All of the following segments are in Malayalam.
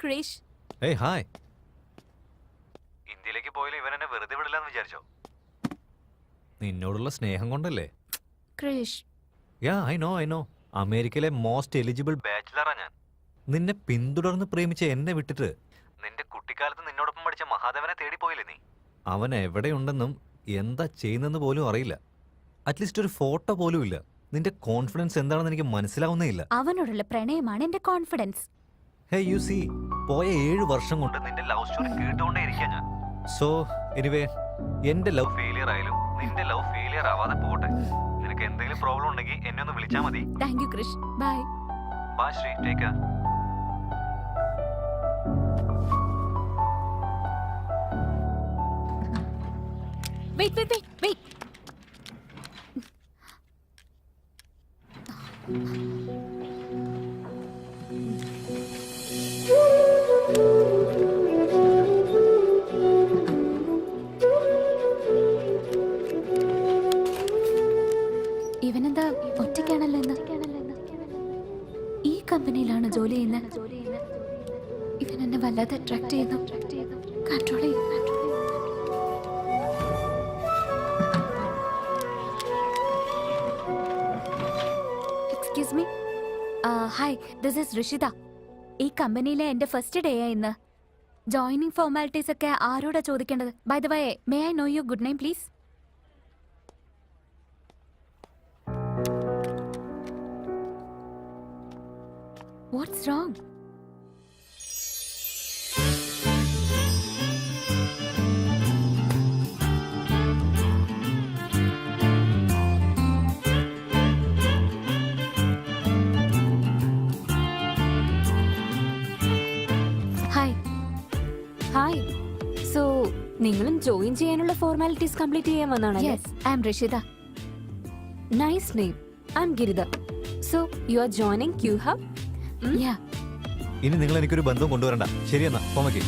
ക്രിഷ്. Hey, hi. ഇന്ത്യയിലേക്ക് പോയാലും ഇവൻ എന്നെ വെറുതെ വിടില്ലെന്ന് വിചാരിച്ചോ? നിന്നോടുള്ള സ്നേഹം കൊണ്ടല്ലേ? ക്രിഷ്. യാ, ഐ നോ. അമേരിക്കയിലെ മോസ്റ്റ് എലിജിബിൾ ബാച്ചിലറാ ഞാൻ. നിന്നെ പിന്തുടർന്ന് പ്രേമിച്ച എന്നെ വിട്ടിട്ട് നിന്റെ കുട്ടിക്കാലത്ത് നിന്നോടൊപ്പം പഠിച്ച മഹാദേവനെ തേടി പോയില്ലേ നീ? അവൻ എവിടെയുണ്ടെന്നും എന്താ ചെയ്യുന്നെന്ന് പോലും അറിയില്ല. അറ്റ്ലീസ്റ്റ് ഒരു ഫോട്ടോ പോലും ഇല്ല. നിന്റെ കോൺഫിഡൻസ് എന്താണെന്ന് എനിക്ക് മനസ്സിലാവുന്നേ ഇല്ല. അവനോടുള്ള പ്രണയമാണ് എന്റെ കോൺഫിഡൻസ്. ഹേ യു സീ, പോയ 7 വർഷം കൊണ്ട് നിന്റെ ലവ് സ്റ്റോറി കേട്ടുകൊണ്ടേ ഇരിക്കാ ഞാൻ. സോ എനിവേ, എന്റെ ലവ് ഫെയിലിയർ ആയാലും നിന്റെ ലവ് ഫെയിലിയർ ആവാതെ പോട്ടെ. നിനക്ക് എന്തെങ്കിലും പ്രോബ്ലം ഉണ്ടെങ്കിൽ എന്നെ ഒന്ന് വിളിച്ചാൽ മതി. Thank you Krish. Bye. Bye Sree, take care. Wait. ഇവനെന്താ ഒറ്റയ്ക്കാണല്ലോ ഇന്ന്? ഈ കമ്പനിയിലാണ് ജോലി ചെയ്യുന്നത്. ഇവൻ എന്നെ വല്ലാതെ അട്രാക്ട് ചെയ്യുന്നു. കൺട്രോൾ ചെയ്യും. Excuse me. Hi, this is Rishitha. ഈ കമ്പനിയിലെ എന്റെ ഫസ്റ്റ് ഡേ ആയി ഇന്ന്. ജോയിനിങ് ഫോർമാലിറ്റീസ് ഒക്കെ ആരോടാ ചോദിക്കേണ്ടത്? By the way, may I know your good name please? What's wrong? Hi. So, നിങ്ങളും ജോയിൻ ചെയ്യാനുള്ള ഫോർമാലിറ്റീസ് കംപ്ലീറ്റ് ചെയ്യാൻ വന്നാണല്ലേ? Yes, I am Rishida. Nice name. I'm Girida. So, you are joining Q-Hub? Yeah. ഇനി നിങ്ങൾ എനിക്കൊരു ബന്ധം കൊണ്ടുവരണ്ട. ശരിയെന്നാ, പോമയ്ക്ക്.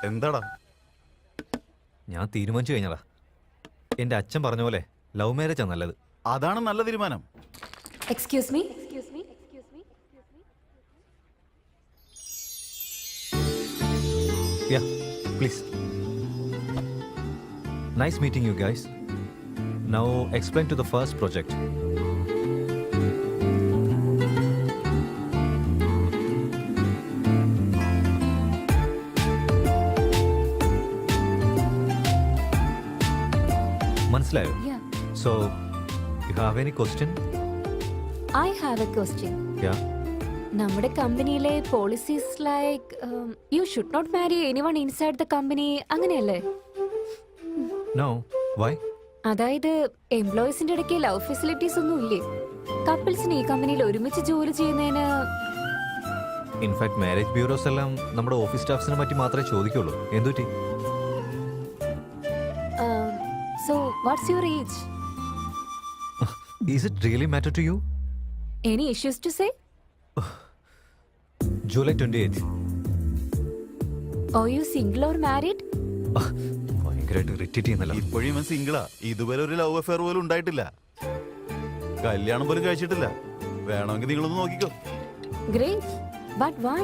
എന്താടാ? ഞാൻ തീരുമാനിച്ചു കഴിഞ്ഞതാ. എന്റെ അച്ഛൻ പറഞ്ഞ പോലെ ലവ് മാരേജാ നല്ലത്. അതാണ് നല്ല തീരുമാനം. Excuse me. Yeah, please. Nice meeting you guys. Now explain to the first project. മനസ്സിലായോ? Yeah. So, you have any question? I have a question. Yeah. നമ്മുടെ കമ്പനിയിലെ policies like you should not marry anyone inside the company, അങ്ങനെയല്ലേ? No. Why? അതായത് എംപ്ലോയീസിന്റെ ഇടയ്ക്ക് ലവ് ഫെസിലിറ്റീസ് ഒന്നും ഇല്ലേ? കപ്പിൾസിന് ഈ കമ്പനിയിൽ ഒരുമിച്ച് ജോലി ചെയ്യുന്നതിന്? ഇൻഫാക്ട് മാരേജ് ബ്യൂറോസ് എല്ലാം നമ്മുടെ ഓഫീസ് സ്റ്റാഫ്സിനെ പറ്റി മാത്രമേ ചോദിക്കുള്ളൂ. എന്തുപറ്റി? So what's your age? Is it really matter to you? Any issues to say? July 28th. Are you single or married? ഭയങ്കരമായിട്ട് ഇറിറ്റേറ്റ് ചെയ്യുന്നല്ലോ. ഇപ്പോഴും ഇവൻ സിംഗിളാ. ഇതുവരെ ഒരു ലവ് അഫെയർ പോലും ഉണ്ടായിട്ടില്ല. കല്യാണം പോലും കഴിച്ചിട്ടില്ല. വേണമെങ്കിൽ നിങ്ങളൊന്ന് നോക്കിക്കോ. Great. But why?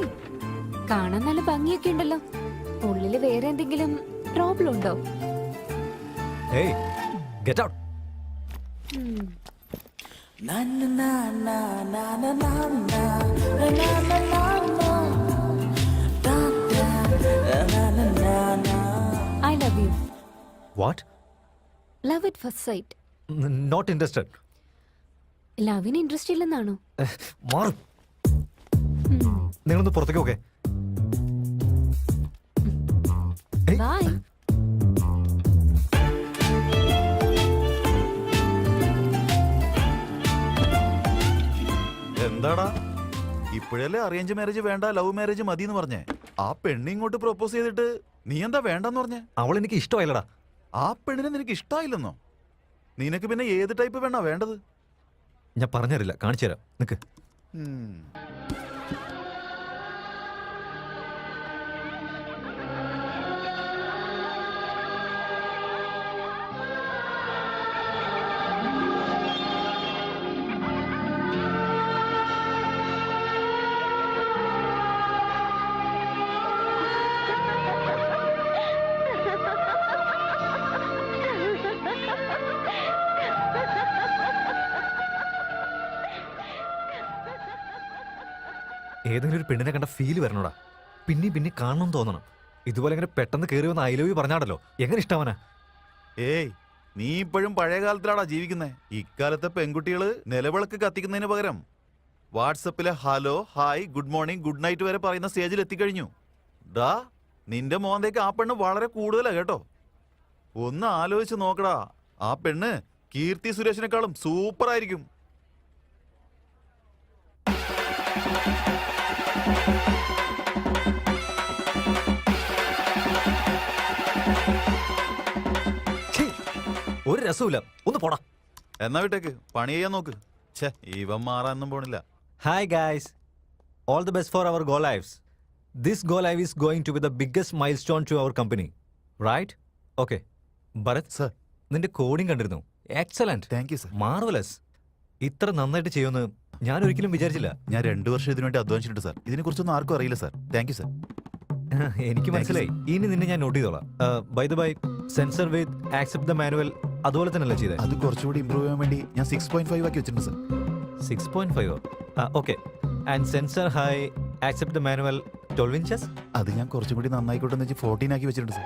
കാണാൻ നല്ല ഭംഗിയൊക്കെ ഉണ്ടല്ലോ. ഉള്ളില് വേറെ എന്തെങ്കിലും പ്രോബ്ലം ഉണ്ടോ? Hey, get out. I love you. What? Love at first sight. Not interested. ലവിന് ഇൻട്രസ്റ്റ് ഇല്ലെന്നാണോ? മാറും. നിങ്ങളൊന്ന് പുറത്തേക്ക് ഓക്കെ? ബൈ. എന്താടാ, ഇപ്പോഴല്ലേ അറേഞ്ച് മാരേജ് വേണ്ട ലവ് മാരേജ് മതി എന്ന് പറഞ്ഞേ? ആ പെണ്ണ് ഇങ്ങോട്ട് പ്രൊപ്പോസ് ചെയ്തിട്ട് നീ എന്താ വേണ്ടെന്ന് പറഞ്ഞേ? അവൾ എനിക്ക് ഇഷ്ടമായില്ലടാ. ആ പെണ്ണിനെ നിനക്ക് ഇഷ്ടമായില്ലെന്നോ? നിനക്ക് പിന്നെ ഏത് ടൈപ്പ് പെണ്ണാ വേണ്ടത്? ഞാൻ പറഞ്ഞുതരില്ല, കാണിച്ചു തരാം. നിക്ക്. ഏതെങ്കിലും ഒരു പെണ്ണിനെ കണ്ട ഫീല് വരണോടാ. പിന്നെ കാണണം തോന്നണം. ഇതുപോലെ ഇങ്ങനെ പെട്ടെന്ന് കയറി വന്ന് ഐ ലവ് യു പറഞ്ഞാടല്ലോ, എങ്ങനെ ഇഷ്ടാവനാ? ഏയ്, നീ ഇപ്പോഴും പഴയ കാലത്തിലാടാ ജീവിക്കുന്നേ. ഇക്കാലത്തെ പെൺകുട്ടികള് നിലവിളക്ക് കത്തിക്കുന്നതിന് പകരം വാട്സപ്പിലെ hello, hi, good morning, good night വരെ പറയുന്ന സ്റ്റേജിൽ എത്തിക്കഴിഞ്ഞു. ഡാ, നിന്റെ മോന്തേക്ക് ആ പെണ്ണ് വളരെ കൂടുതലാ കേട്ടോ. ഒന്ന് ആലോചിച്ച് നോക്കടാ, ആ പെണ്ണ് കീർത്തി സുരേഷിനെക്കാളും സൂപ്പർ ആയിരിക്കും. ഛീ, ഒരു രസമില്ല, ഒന്ന് പോടാ. എന്നാ വിട്ടേക്ക്, പണി ചെയ്യാൻ നോക്ക്. ഛേ, ഇവൻ മാറാനൊന്നും പോണില്ല. Hi guys, all the best for our go lives. This go live is going to be the biggest milestone to our company, right? Okay. Bharat sir, നിന്റെ കോഡിംഗ് കണ്ടിരുന്നു. Excellent, thank you sir. Marvellous. ഇത്ര നന്നായിട്ട് ചെയ്യുമെന്ന് ഞാൻ ഒരിക്കലും വിചാരിച്ചില്ല. ഞാൻ 2 വർഷം ഇതിനുവേണ്ടി അധ്വാനിച്ചിട്ടുണ്ട് സർ. ഇതിനെ കുറിച്ചൊന്നും ആർക്കും അറിയില്ല സർ. Thank you sir. എനിക്ക് മനസ്സിലായി. ഇനി നിന്നെ ഞാൻ നോട്ട് ചെയ്തോളാം. By the by, sensor with accept the manual അതുപോലെ തന്നെയല്ലേ ചെയ്തേ? അത് കുറച്ചുകൂടി ഇമ്പ്രൂവ് ചെയ്യാൻ വേണ്ടി ഞാൻ 6.5 ആക്കി വെച്ചിട്ടുണ്ട് sir. 6.5. Okay. And sensor high accept the manual 12 inches. അത് ഞാൻ കുറച്ചും കൂടി നന്നായിക്കോട്ടെ എന്ന് വെച്ച് 14 ആക്കി വെച്ചിട്ടുണ്ട് sir.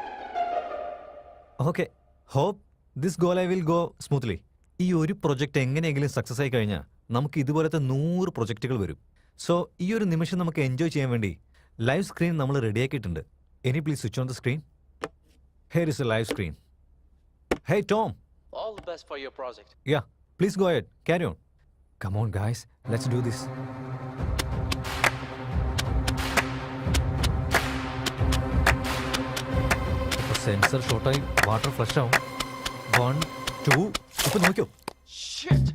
Okay, hope this go live will go smoothly. ഈ ഒരു പ്രൊജക്ട് എങ്ങനെയെങ്കിലും സക്സസ് ആയി കഴിഞ്ഞാൽ നമുക്ക് ഇതുപോലത്തെ 100 പ്രൊജക്റ്റുകൾ വരും. സോ ഈ ഒരു നിമിഷം നമുക്ക് എൻജോയ് ചെയ്യാൻ വേണ്ടി ലൈവ് സ്ക്രീൻ നമ്മൾ റെഡിയാക്കിയിട്ടുണ്ട്. Annie please switch on the screen. Here is a live screen. Hey Tom. All the best for your project. Ya, please go ahead, carry on. Come on guys, let's do this. Sensor ഷോർട്ടായി വാട്ടർ ഫ്ലഷ് ആവും. 1 2 ഇപ്പൊ നോക്കിയോ? Shit!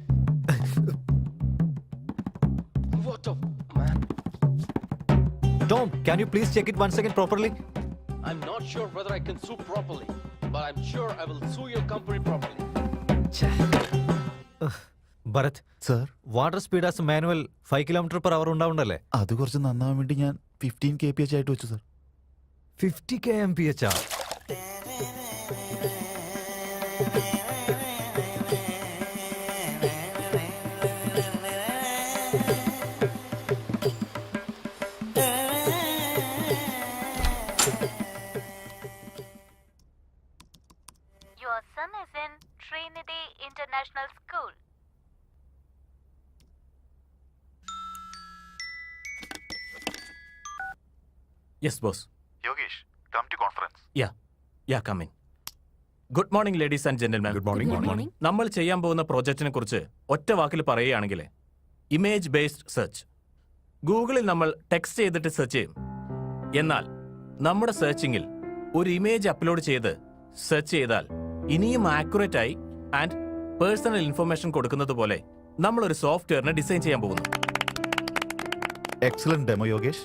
What the man? Tom, can you please check it once again properly? I'm not sure whether I can sue properly, but I'm sure I will sue your company properly. Bharat, sir, water speed as manual 5 km/h ഉണ്ടാവുണ്ടല്ലേ? അത് കുറച്ച് നന്നാവാൻ വേണ്ടി ഞാൻ 15 kph ആയിട്ട് വെച്ചു sir. 50 kmph. Your son is in Trinity International School. Yes, boss. Yogesh, come to conference. Yeah, come in. Good morning, ladies and gentlemen. Good morning. നമ്മൾ ചെയ്യാൻ പോകുന്ന പ്രോജക്റ്റിനെ കുറിച്ച് ഒറ്റ വാക്കിൽ പറയുകയാണെങ്കിൽ ഇമേജ് ബേസ്ഡ് സെർച്ച്. ഗൂഗിളിൽ നമ്മൾ ടെക്സ്റ്റ് ചെയ്തിട്ട് സെർച്ച് ചെയ്യും. എന്നാൽ നമ്മുടെ സെർച്ചിങ്ങിൽ ഒരു ഇമേജ് അപ്ലോഡ് ചെയ്ത് സെർച്ച് ചെയ്താൽ ഇനിയും ആക്യുറേറ്റ് ആയി ആൻഡ് പേഴ്സണൽ ഇൻഫർമേഷൻ കൊടുക്കുന്നത് പോലെ നമ്മളൊരു സോഫ്റ്റ്വെയറിനെ ഡിസൈൻ ചെയ്യാൻ പോകുന്നു. Excellent demo Yogesh.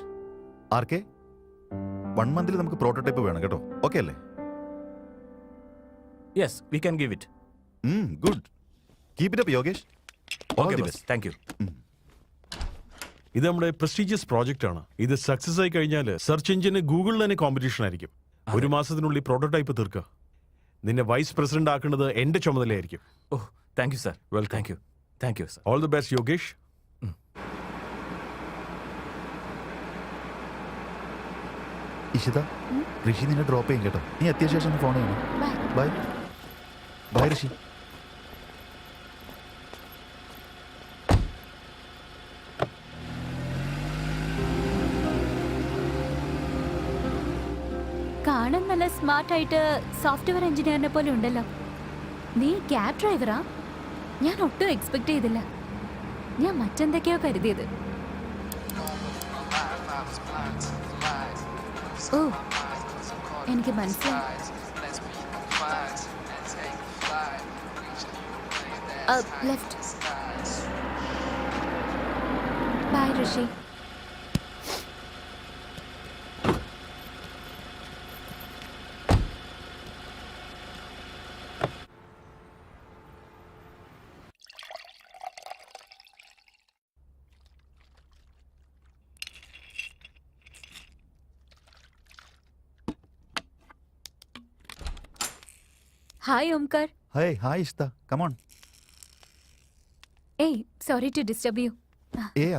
ആർക്കെ 1 month നമുക്ക് പ്രോട്ടോടൈപ്പ് വേണം കേട്ടോ. ഓക്കെ അല്ലേ? Yes, we can give it. Good. Keep it up Yogesh. All okay the boss, best. Thank you. ഇത് നമ്മുടെ പ്രസ്റ്റീജിയസ് പ്രോജക്റ്റ് ആണ്. ഇത് സക്സസ് ആയി കഴിഞ്ഞാൽ സെർച്ച് എഞ്ചിന് ഗൂഗിളിൽ തന്നെ കോമ്പറ്റീഷൻ ആയിരിക്കും. 1 മാസത്തിനുള്ളിൽ പ്രോട്ടോടൈപ്പ് തീർക്കുക. നിന്നെ വൈസ് പ്രസിഡന്റ് ആക്കുന്നത് എന്റെ ചുമതലയായിരിക്കും. Oh, thank you sir. Welcome. Thank you sir. All the best Yogesh. Ishita, Rishi നിന്നെ ഡ്രോപ്പ് ചെയ്യും കേട്ടോ. നീ എത്തിയ ശേഷം ഫോൺ ചെയ്യണം. Bye bye Rishi. കാണാൻ നല്ല സ്മാർട്ട് ആയിട്ട് സോഫ്റ്റ്വെയർ എഞ്ചിനീയറിനെ പോലെ ഉണ്ടല്ലോ. നീ ക്യാബ് ഡ്രൈവറാ? ഞാൻ ഒട്ടും എക്സ്പെക്ട് ചെയ്തില്ല. ഞാൻ മറ്റെന്തൊക്കെയോ കരുതിയത്. ഓ, എനിക്ക് മനസ്സിലായി. Left. Bye Rishi. Hi, Omkar. Hey, hi Ishita. Come on. Hey, sorry to disturb you.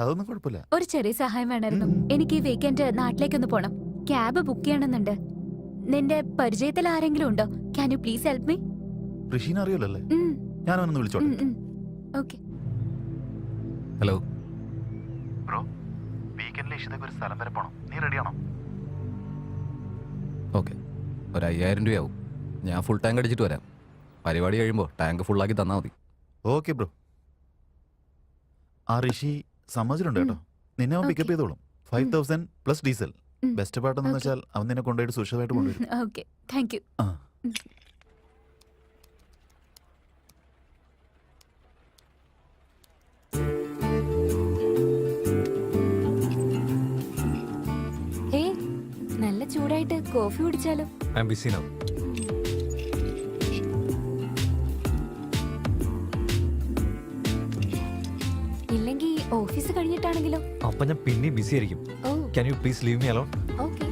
അതൊന്നും കുഴപ്പമില്ല. ഒരു ചെറിയ സഹായം വേണമായിരുന്നു. എനിക്ക് ഈ വീക്കെൻഡ് നാട്ടിലേക്കൊന്ന് പോണം. ക്യാബ് ബുക്ക് ചെയ്യണമെന്നുണ്ട്. നിന്റെ പരിചയത്തിൽ ആരെങ്കിലും ഉണ്ടോ? Can you please help me? ഋഷീനെ അറിയില്ലല്ലേ? ഞാനൊന്ന് വിളിച്ചോട്ടെ. ഓക്കെ. ഹലോ ബ്രോ, വീക്കെൻഡിൽ ഇഷിതയ്ക്ക് ഒരു സ്ഥലം വരെ പോണം. നീ റെഡിയാണോ? ഓക്കെ, ഒരു 5000 രൂപയാവും. ഞാൻ ഫുൾ ടാങ്ക് അടിച്ചിട്ട് വരാം. പരിപാടി കഴിയുമ്പോൾ ടാങ്ക് ഫുള്ളാക്കി തന്നാൽ മതി. Okay bro. ആ ഋഷി സമ്മതിച്ചിട്ടുണ്ട് കേട്ടോ. നിന്നെ അവൻ പിക്കപ്പ് ചെയ്തോളും. 5000 പ്ലസ് ഡീസൽ. ബെസ്റ്റ് പാട്ടെന്ന് വെച്ചാൽ അവൻ നിന്നെ കൊണ്ടുപോയിട്ട് സുരക്ഷിതമായിട്ട് കൊണ്ടുവരും. Okay, thank you. ആ. ഹേ, നല്ല ചൂടായിട്ട് കോഫി കുടിച്ചാലോ? I am busy now. ഇല്ലെങ്കിൽ ഓഫീസ് കഴിഞ്ഞിട്ടാണെങ്കിലോ? അപ്പൊ ഞാൻ പിന്നെയും ബിസി ആയിരിക്കും. Oh can you please leave me alone? Okay.